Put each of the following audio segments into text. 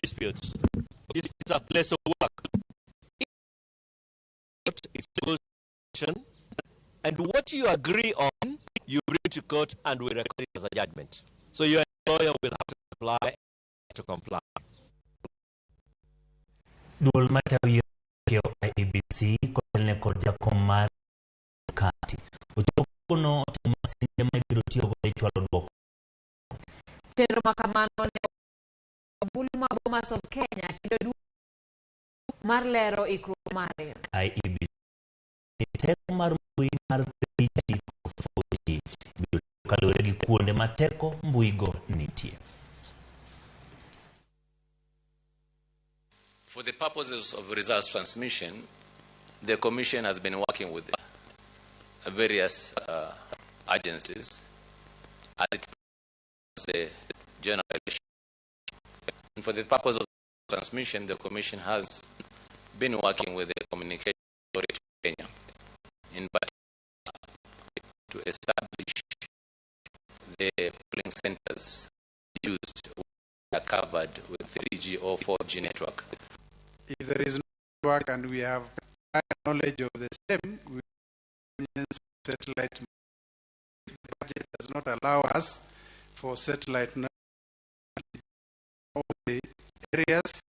disputes. It's a place of work. It's a negotiation, and what you agree on, you bring to court, and we record it as a judgment. So your employer will have to apply to comply. Dual matter ABC kolne koja komar kati. Utokono tumasinde mabiroti ogole chwalo dwoko. Tendo makamano ne Bulma Bomas of Kenya kidodu marlero ikrumare. IEBC teko mar mbui mar pichi kofoji kalore gi kuonde mateko mbuigo nitie. For the purposes of results transmission, the Commission has been working with various agencies as it the general election. And for the purpose of transmission, the Commission has been working with the Communication Authority of Kenya in particular to establish the polling centers used are covered with 3G or 4G network. If there is no network and we have knowledge of the same, we satellite. If the budget does not allow us for satellite all the areas,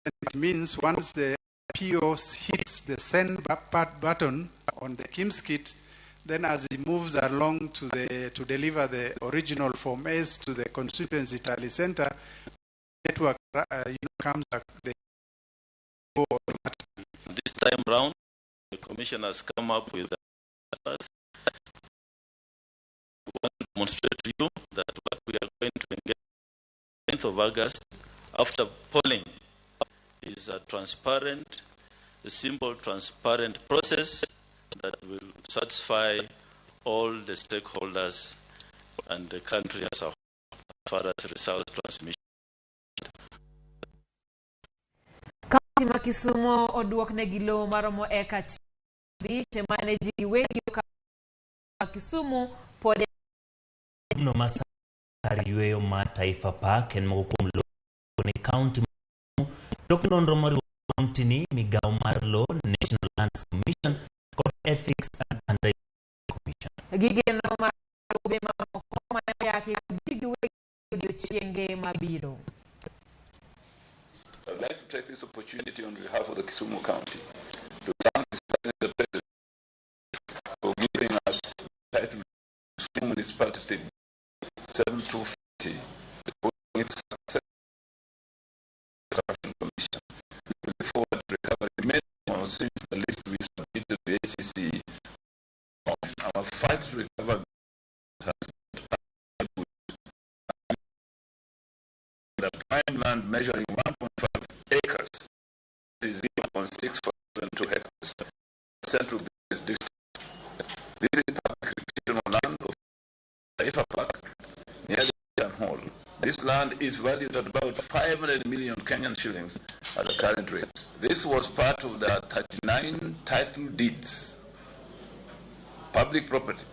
it means once the PO hits the send button on the KIMS kit, then as he moves along to deliver the original Form S to the constituency tally center, network comes back. They go automatically. This time round, the Commission has come up with a path. We want to demonstrate to you that what we are going to engage on the 10th of August after polling is a transparent, a simple, transparent process that will satisfy all the stakeholders and the country as a whole as far as results transmission. Kaunti ma Kisumu oduokne gi lowo maromo eka biche maneji wegi ka Kisumu pode no masari yueyo ma Taifa Park en moko kuom lowo ne county doknondo mari county ni migao mar law National Lands Commission kod Ethics and Commission gigeno ma obe ma koma yake bigi wegi chienge mabiro. I'd like to take this opportunity on behalf of the Kisumu County to thank the President for giving us the title Kisumu Municipality State 7250 for its success Commission. We look forward to recovering many more since the list we submitted to the ACC. Our fight to recover has the prime land measuring 1.5 acres is 0.642 hectares. Central Business District. This is public recreational land of Taifa Park near the Town Hall. This land is valued at about 500 million Kenyan shillings at the current rate. This was part of the 39 title deeds, public property,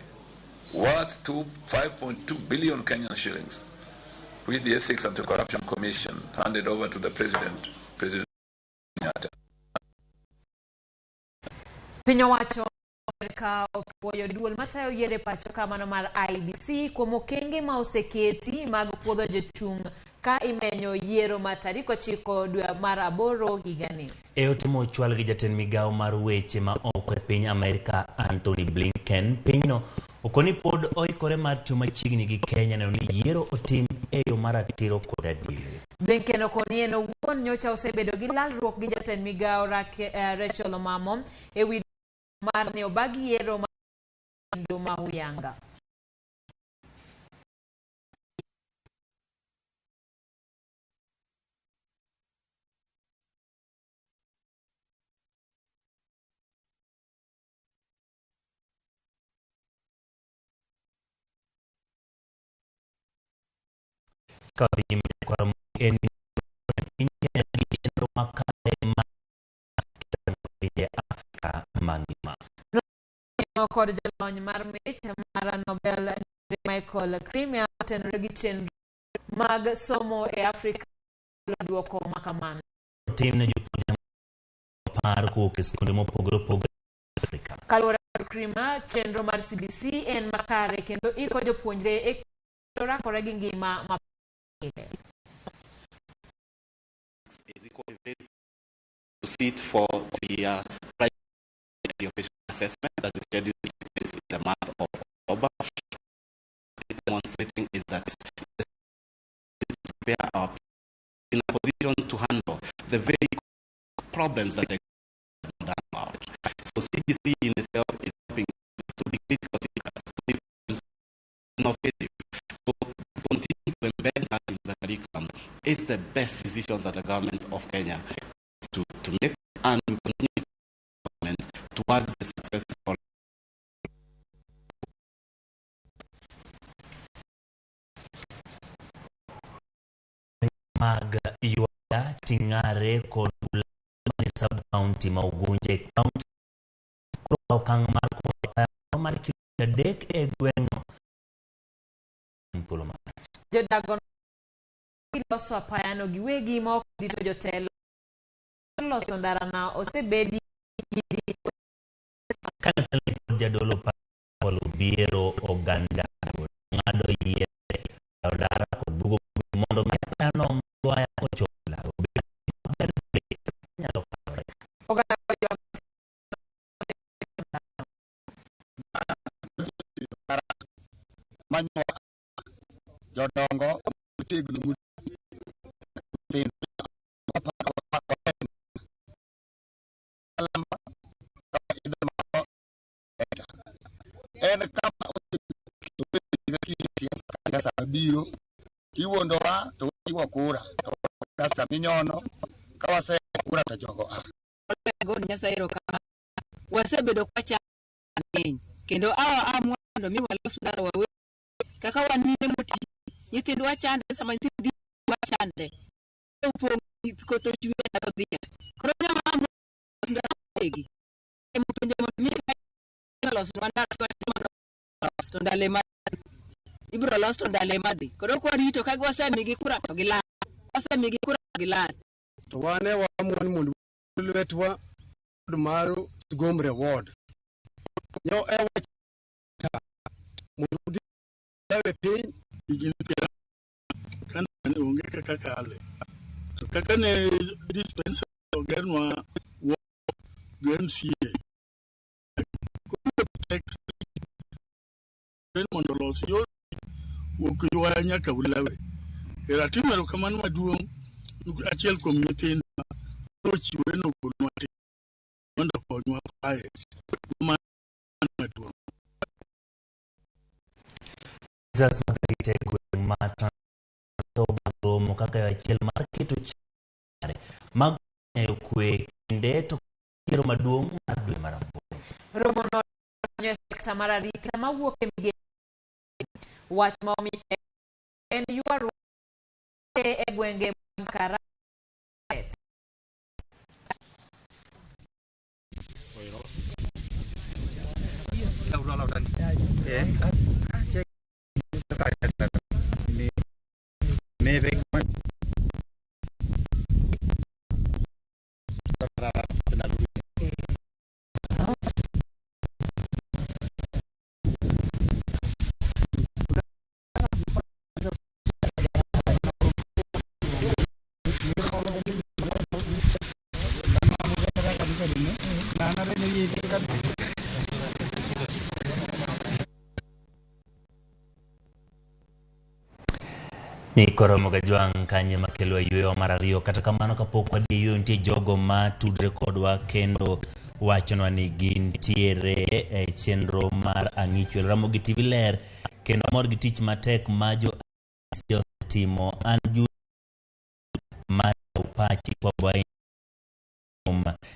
worth 5.2 billion Kenyan shillings, which the Ethics and Corruption Commission handed over to the President Kenyatta. Piny owacho Amerika opuoyo duol matayo yiere pacho kamano mar IEBC kuom okenge ma oseketi mag puodho jochung' ka imenyo yiero ma tarik 9 dwe mar 8 higani. Otimo chwal gi jatend migao mar weche ma oko e piny Amerika Anthony Blinken pinyno okoni pod oikore mar timo machiegni gi Kenya neno ni yiero otim e yo mar ratiro kod adieri. Blinken okoni en owuon nyocha osebedo gi lalruok gi jatend migao Rachel Omamo e wi mar ne obag yiero ma huyanga. Kabim kwa Ramogi Afrika mangima. Kod jalony mar mich mar Nobel Michael Crimea tenore gi chenro mag somo e Afrika duoko makamano. Tim ne jopuonjre par kowuok e skunde mopogore opogore Afrika. Kaluwore kod Krima, chenro mar CBC en makare kendo iko jopuonjre e rakore gi ngima mapile. Is equally very to sit for the assessment that is scheduled in the month of October. Demonstrating is that we are in a position to handle the very problems that they about. So CBC in itself is helping to be critical thinkers, to be innovative. So continue to embed that in the curriculum is the best decision that the government of Kenya to make, and we continue towards the successful. Mag yuada tingare kod ni sub county maugunje county ko kang mar ko mar kidek e gwengo polo Jodagon loso apayano giwegi ma ok dito jotelo loso ndara na osebedi kan jadolo pa polo biero oganda ngado yie ndara ko bugo mondo mano loya ko chola jodongo tegno en kama biro iwondowa to iwo kura kasta minyono kawase kura to jogo go nyasairo kama wasebedo kwa cha kendo mondo mi walos ndara wawe kaka wanine muti nyithindwa chande sama nyithindi wachande upong koto jwe na dhia koro nyama ndara egi emupenjo mi los ndara to ndale ma ibro los to ndale madhi koro kwa rito kagwa wasemigi kura to gilan wasemigi kura gilan to wane wamon mundu lwetwa maru gomre ward nyo ewa mundu ewe piny kan onge kaka kale to kaka ne dispenser ogenwa GMCA mondo los yo wuok ywa nyaka ulawe era timero kamano maduong' achiel kuom nyithindo nochiwore nogolwa mondo konywa pae maduong'. Jesus magite gweng mata so romo kaka achiel mar keto chare mag kwe kinde to kiro maduong' mar dwe mar aboro. Romo no sekta mar arita mawuok e mige wach ma omi en yuaro e gwenge Kara ni koromo gajwang kanye makelo yweyo mar ariyo kata kamano kapok wadhi yweyo nitie jogo ma tudre kodwa kendo wachonwa ni gintiere e chenro mar ang'ichwel Ramogi TV ler kendo mor gi tich matek ma jo timo anju ma upachi kwa bwai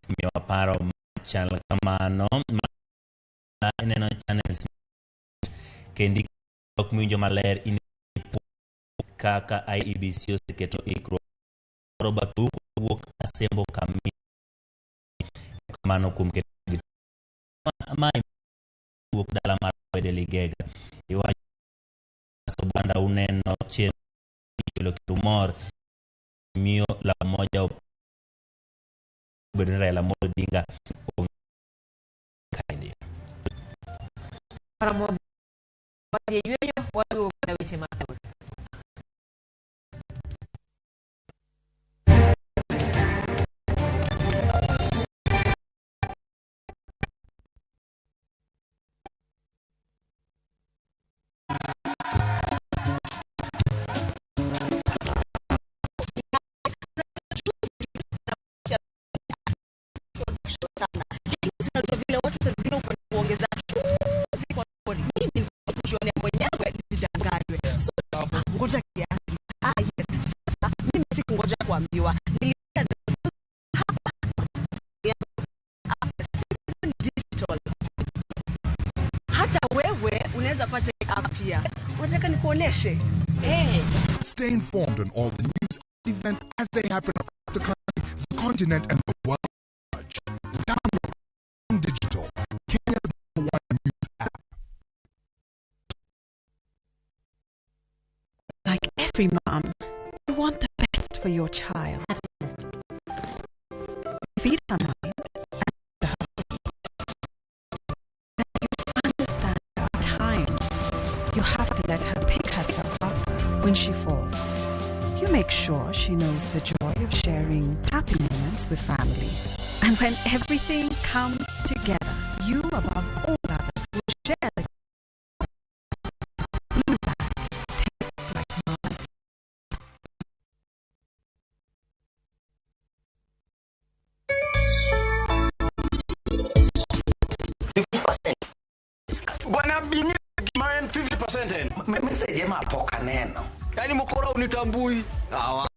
miwa paro chal kamano neno channels kendi ok mwinjo maler in kaka IEBC oseketo ikro roba tu wuok asembo kami kamano kuom keto mai wuok dala mar Wedeligega iwacho banda uneno chen kilo tumor Azimio la Umoja Bendera la Odinga kaidi. Ramogi yueyo waduogo na weche mathoth. Stay informed on all the news events as they happen across the country, the continent, and the world. Download Digital, Kenya's #1 news app. Like every mom, you want the best for your child. Feed her mind and her that you understand there are times you have to let her pick herself up when she falls. You make sure she knows the joy of sharing happy moments with family. And when everything comes together, you above all others will share it. Blue Band tastes like mama's. Bwana bini kimaen 50%. Message ema poka neno. Yaani mkora unitambui. Hawa.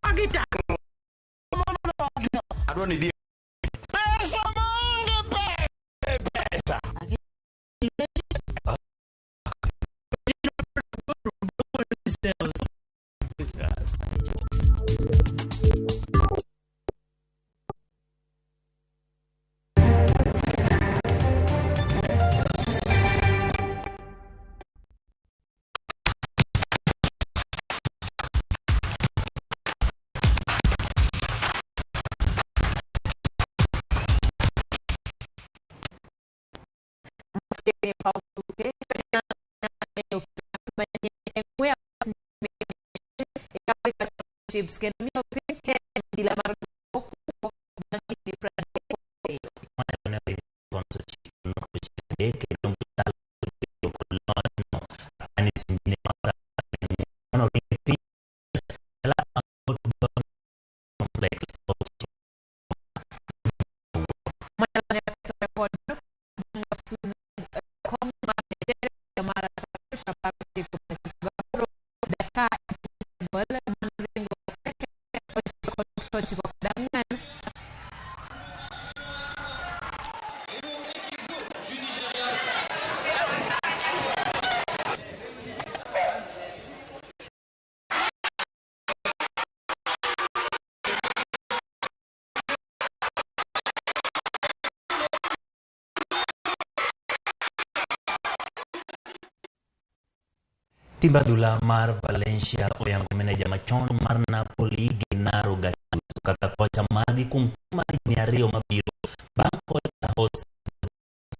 Agita. Adoni di. Pesa mange pesa. Timba dula mar Valencia oyango meneja machon mar Napoli Gennaro Gattuso kaka kocha margi kum mari ni ariyo mabiro banko ta host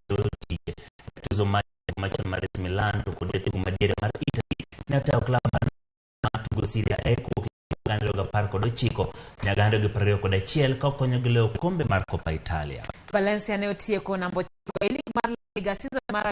Gattuso machon mar Milan to kodete kuma diere mar Italy ne ta club mar tugo Serie A gando ga parko do chico nyagando gi preo koda chiel ka konyo gi leo kombe mar Coppa Italia. Valencia ne otieko nambo ili mar Liga season mar